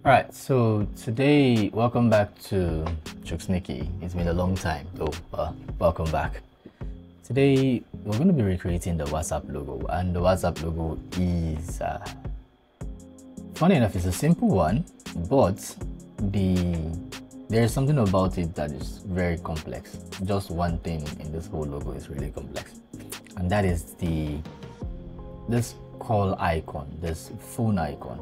Alright, so today, welcome back to Chuksniki. It's been a long time, though. Welcome back. Today, we're going to be recreating the WhatsApp logo, and the WhatsApp logo is, funny enough, it's a simple one, but there is something about it that is very complex. Just one thing in this whole logo is really complex, and that is this call icon, this phone icon.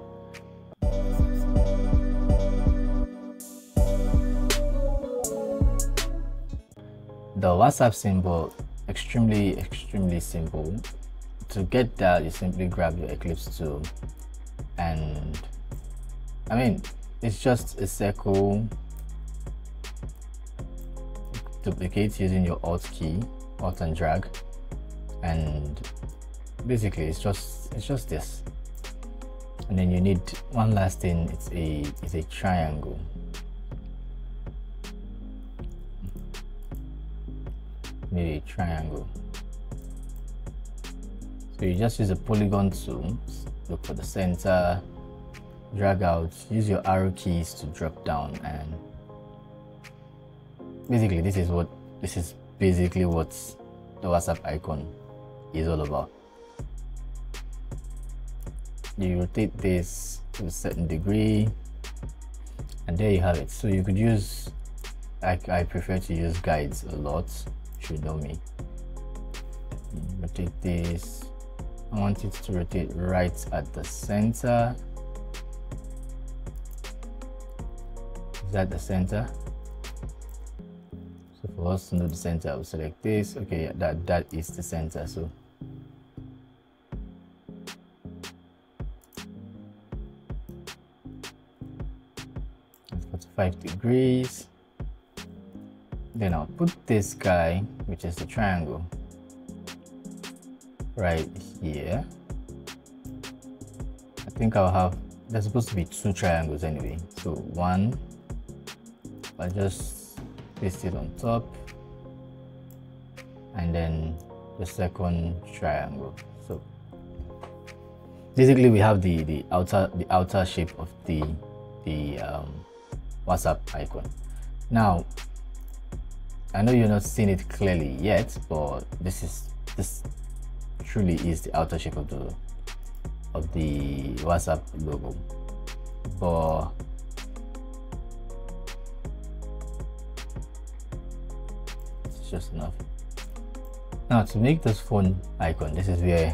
The WhatsApp symbol, extremely simple. To get that, you simply grab your Eclipse tool, and it's just a circle. Duplicate using your Alt key, Alt and drag, and basically it's just this. And then you need one last thing. It's a triangle. Need a triangle. So you just use a polygon tool, look for the center, drag out, use your arrow keys to drop down, and basically this is basically what the WhatsApp icon is all about. You rotate this to a certain degree, and there you have it. So you could use, I prefer to use guides a lot. You know me. Rotate this. I want it to rotate right at the center. Is that the center? So for us to know the center, I will select this. Okay, yeah, that is the center. So that's 45 degrees. Then I'll put this guy, which is the triangle, right here. I think I'll have, there's supposed to be two triangles anyway. So one, I'll just paste it on top, and then the second triangle. So basically we have the outer shape of the WhatsApp icon. Now I know you're not seeing it clearly yet, but this truly is the outer shape of the WhatsApp logo. But it's just enough. Now to make this phone icon, this is where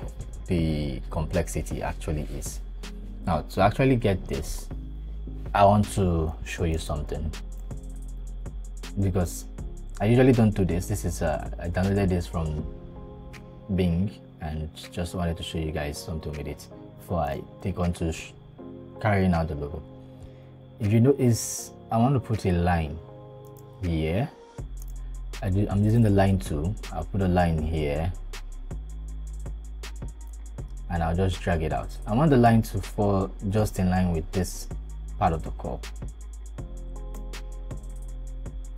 the complexity actually is. Now to actually get this, I want to show you something, because I usually don't do this. This is I downloaded this from Bing and just wanted to show you guys something with it before I take on to carrying out the logo. If you notice, I want to put a line here. I'm using the line tool. I'll put a line here, and I'll just drag it out. I want the line to fall just in line with this part of the call.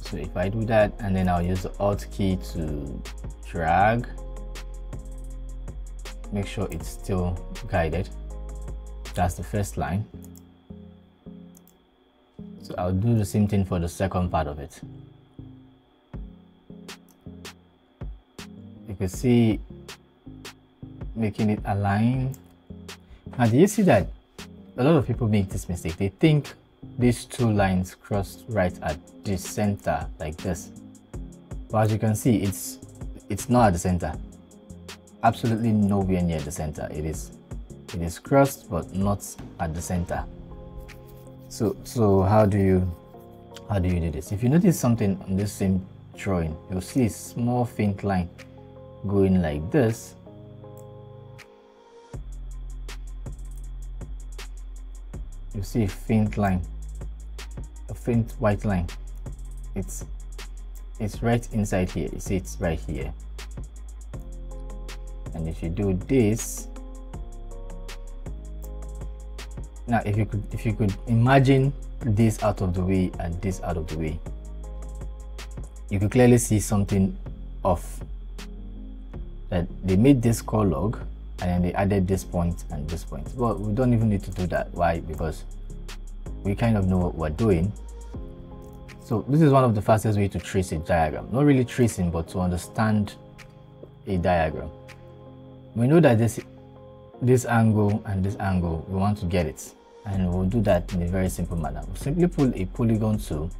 So if I do that, and then I'll use the Alt key to drag, make sure it's still guided. That's the first line. So I'll do the same thing for the second part of it. You can see making it align. Now do you see that a lot of people make this mistake? They think these two lines cross right at the center like this, but as you can see, it's not at the center. Absolutely nowhere near the center. It is crossed, but not at the center. So how do you do this? If you notice something on this same drawing, you'll see a small faint line going like this. You see a faint line, a faint white line. It's right inside here. You see it's right here. And if you do this, now if you could imagine this out of the way and this out of the way, you could clearly see something off. That they made this call log and then they added this point and this point. Well, we don't even need to do that. Why? Because we kind of know what we're doing. So this is one of the fastest way to trace a diagram. Not really tracing, but to understand a diagram. We know that this angle and this angle, we want to get it, and we'll do that in a very simple manner. We'll simply pull a polygon tool,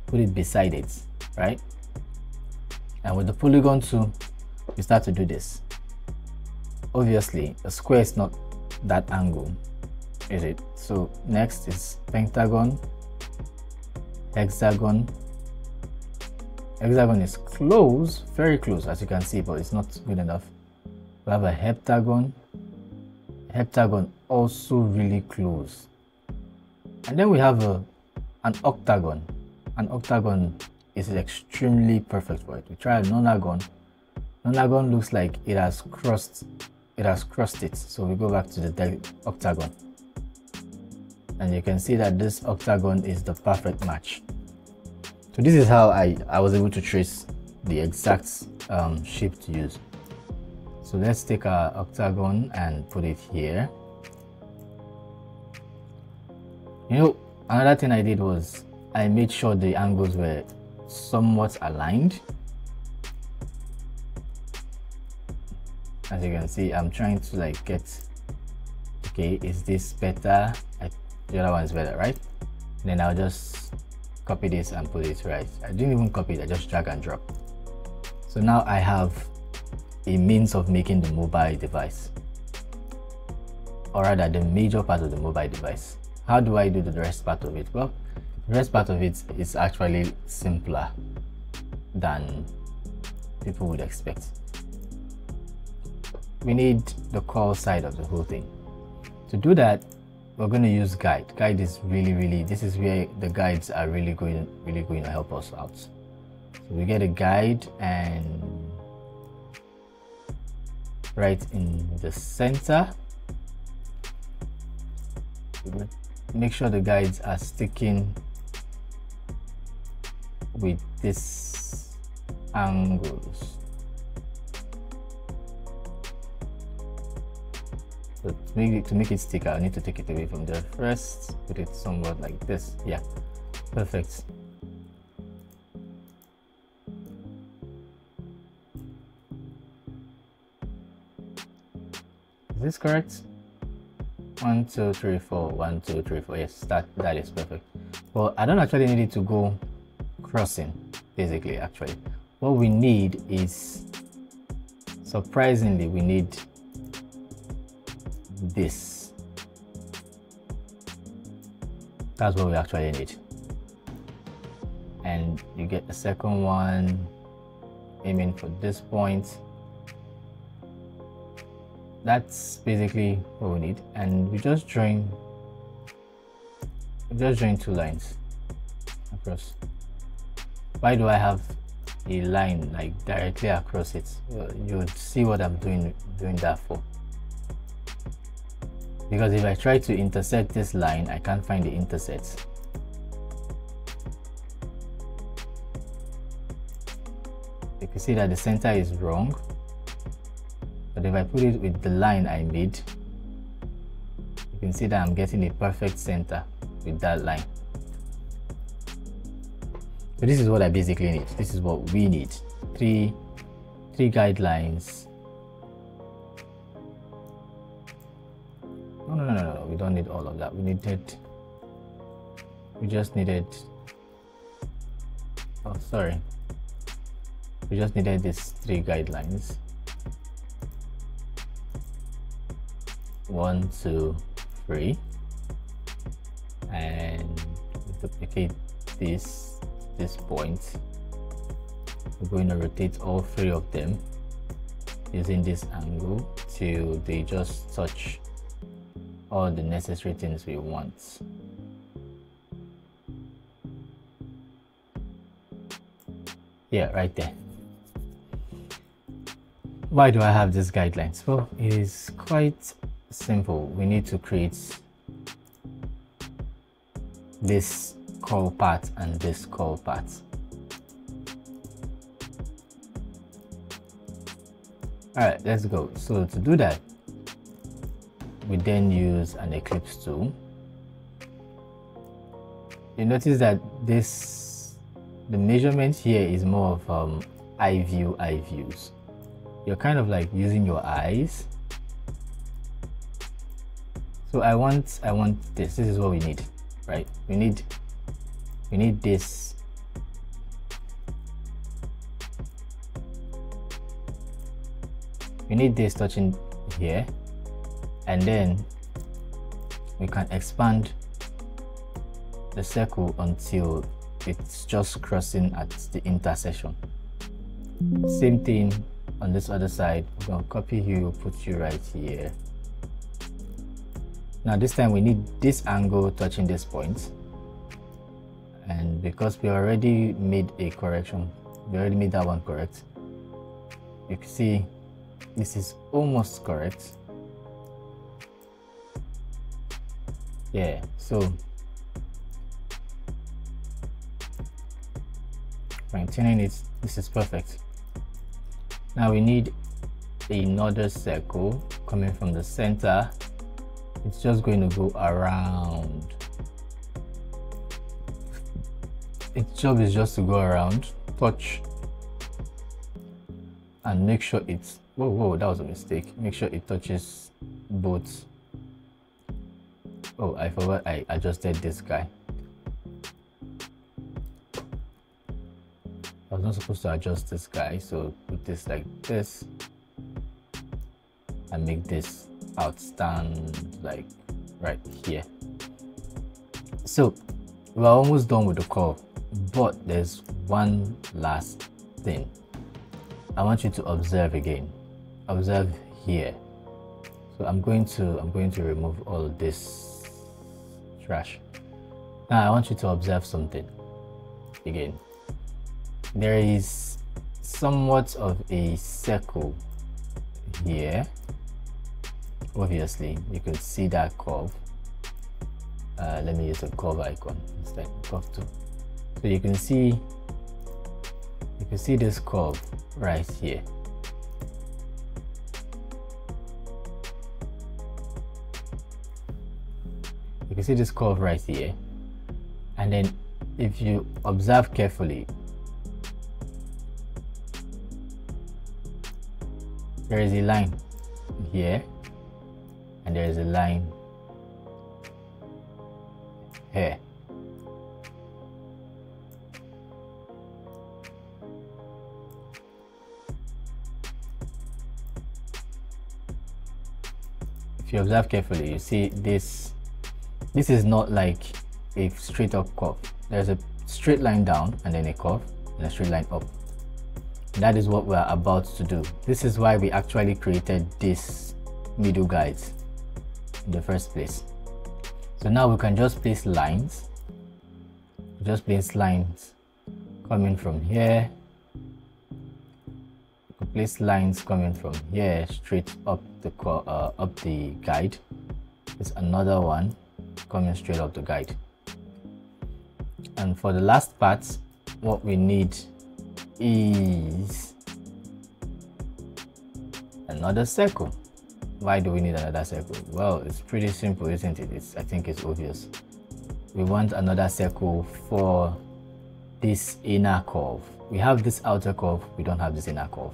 put it beside it, right? And with the polygon tool, we start to do this. Obviously, a square is not that angle, is it? So next is pentagon, hexagon. Hexagon is close, very close, as you can see, but it's not good enough. We have a heptagon. Heptagon also really close. And then we have an octagon. An octagon is extremely perfect for it. We try a nonagon. Nonagon looks like it has crossed it. So we go back to the octagon. And you can see that this octagon is the perfect match. So this is how I was able to trace the exact shape to use. So let's take our octagon and put it here. You know, another thing I did was I made sure the angles were somewhat aligned. As you can see, I'm trying to like get, okay, is this better? The other one is better, right? And then I'll just copy this and put it right. I didn't even copy it, I just drag and drop. So now I have a means of making the mobile device, or rather the major part of the mobile device. How do I do the rest part of it? Well, the rest part of it is actually simpler than people would expect. We need the core side of the whole thing. To do that, we're going to use guide. Guide is really, this is where the guides are really going to help us out. So we get a guide, and right in the center, make sure the guides are sticking with these angles. So to make it stick, I need to take it away from there first, put it somewhat like this. Yeah, perfect. Is this correct? 1 2 3 4 1 2 3 4. Yes, that is perfect. Well, I don't actually need it to go crossing. Basically, actually, what we need is, surprisingly, we need this. That's what we actually need. And you get the second one aiming for this point. That's basically what we need, and we just join two lines across. Why do I have a line like directly across it? You would see what I'm doing that for. Because if I try to intersect this line, I can't find the intersect. You can see that the center is wrong. But if I put it with the line I made, you can see that I'm getting a perfect center with that line. So this is what I basically need. This is what we need. Three guidelines. No, we don't need all of that. We just needed, oh sorry, we just needed these 3 guidelines. 1 2 3, and duplicate this point. We're going to rotate all 3 of them using this angle till they just touch all the necessary things we want. Yeah, right there. Why do I have these guidelines? Well, it is quite simple. We need to create this curl part and this curl part. Alright, let's go. So to do that, we then use an ellipse tool. you notice that the measurement here is more of eye views. You're kind of like using your eyes. So I want this is what we need, right? We need this. We need this touching here, and then we can expand the circle until it's just crossing at the intersection. Same thing on this other side. We're going to copy you, put you right here. Now this time we need this angle touching this point, and because we already made a correction, we already made that one correct, you can see this is almost correct. Yeah, so maintaining it, this is perfect. Now we need another circle coming from the center. It's just going to go around. Its job is just to go around, touch, and make sure it's, whoa, that was a mistake. Make sure it touches both. Oh, I forgot I adjusted this guy. I was not supposed to adjust this guy, so put this like this and make this outstand like right here. So we're almost done with the curve, but there's one last thing. I want you to observe again. Observe here. So I'm going to remove all of this trash. Now I want you to observe something again. There is somewhat of a circle here. Obviously you can see that curve. Let me use a curve icon instead, curve 2. So you can see this curve right here. You can see this curve right here, and then if you observe carefully, there is a line here and there is a line here. If you observe carefully, you see this is not like a straight up curve. There's a straight line down and then a curve and a straight line up. That is what we're about to do. This is why we actually created this middle guides in the first place. So now we can just place lines. Just place lines coming from here. We can place lines coming from here straight up the guide. There's another one coming straight up the guide. And for the last part, what we need is another circle. Why do we need another circle? Well, it's pretty simple, isn't it? I think it's obvious. We want another circle for this inner curve. We have this outer curve, we don't have this inner curve.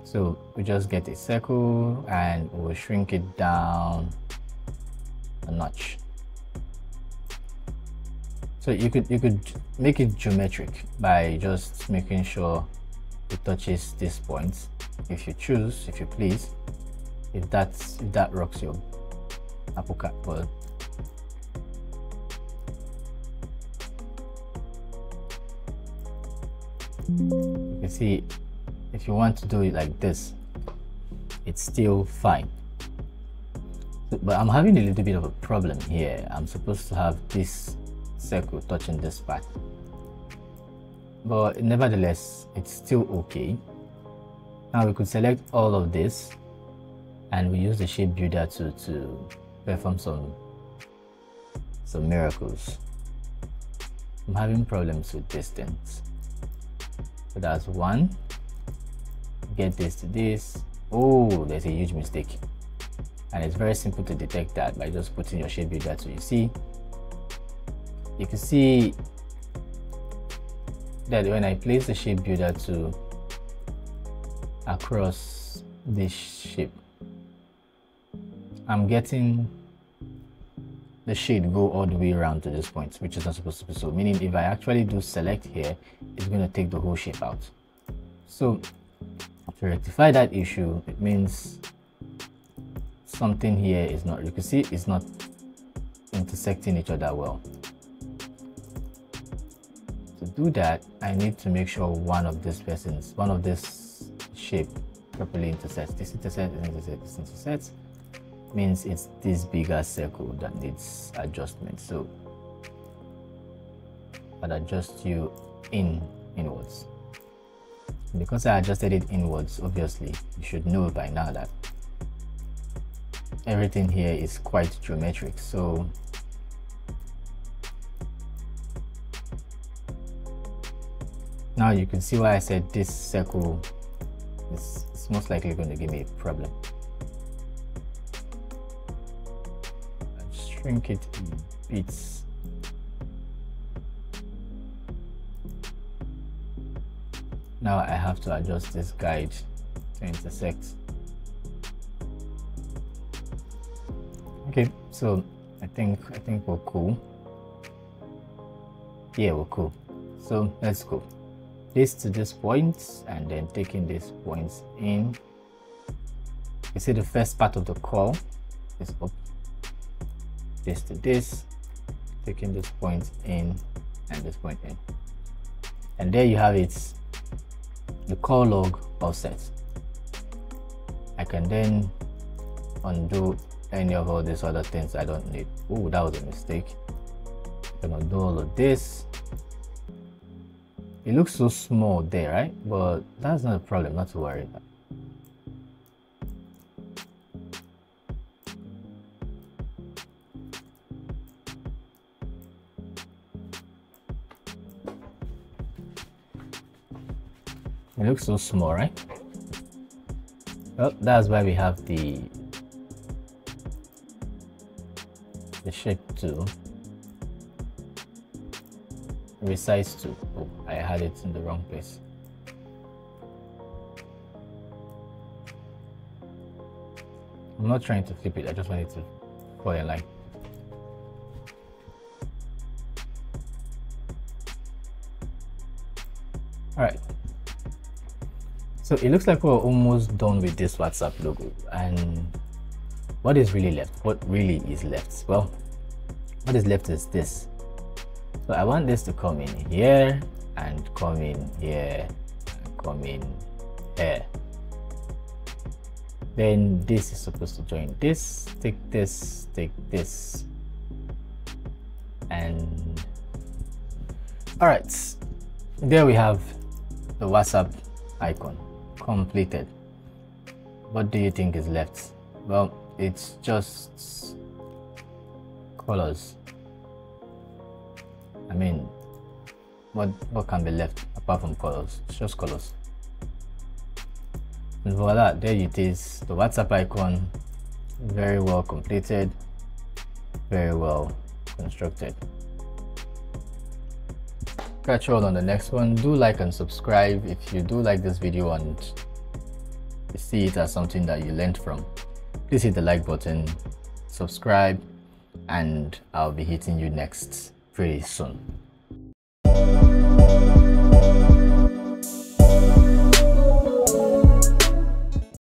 So we just get a circle and we'll shrink it down a notch. So you could make it geometric by just making sure it touches this point, if you choose, if you please, if that rocks your apple cart world. You can see if you want to do it like this, it's still fine. But I'm having a little bit of a problem here. I'm supposed to have this circle touching this part, but nevertheless it's still okay. Now we could select all of this and we use the shape builder to perform some miracles. I'm having problems with distance, so that's one. Get this to this. Oh, there's a huge mistake. and it's very simple to detect that by just putting your shape builder. So you can see that when I place the shape builder to across this shape, I'm getting the shade go all the way around to this point, which is not supposed to be so, meaning if I actually do select here, it's going to take the whole shape out. So to rectify that issue, it means something here is not, you can see it's not intersecting each other well. To do that, I need to make sure one of this shape properly intersects. This intersects, means it's this bigger circle that needs adjustment. So I'll adjust you inwards. Because I adjusted it inwards, obviously you should know by now that everything here is quite geometric. So now you can see why I said this circle is most likely going to give me a problem. I'll shrink it in bits. Now I have to adjust this guide to intersect. Okay, so I think we're cool. Yeah, we're cool. So let's go. This to this point, and then taking these points in. You see the first part of the curl is up. This to this, taking this point in and this point in. And there you have it, the curl log offset. I can then undo any of all these other things I don't need. Oh, that was a mistake. I'm gonna do all of this. It looks so small there, right? But that's not a problem, not to worry about. It looks so small, right? Well, that's why we have the shape tool, resize tool. Oh, I had it in the wrong place. I'm not trying to flip it, I just want it to fall in line. All right. So it looks like we're almost done with this WhatsApp logo, and what is really left? What really is left? Well, what is left is this. So I want this to come in here and come in here and come in here. Then this is supposed to join this, take this, and all right, there we have the WhatsApp icon completed. What do you think is left? Well, it's just colors. I mean, what can be left apart from colors? It's just colors. And voila, there it is, the WhatsApp icon. Very well completed, very well constructed. Catch you all on the next one. Do like and subscribe if you do like this video and you see it as something that you learned from. Please hit the like button, subscribe, and I'll be hitting you next pretty soon.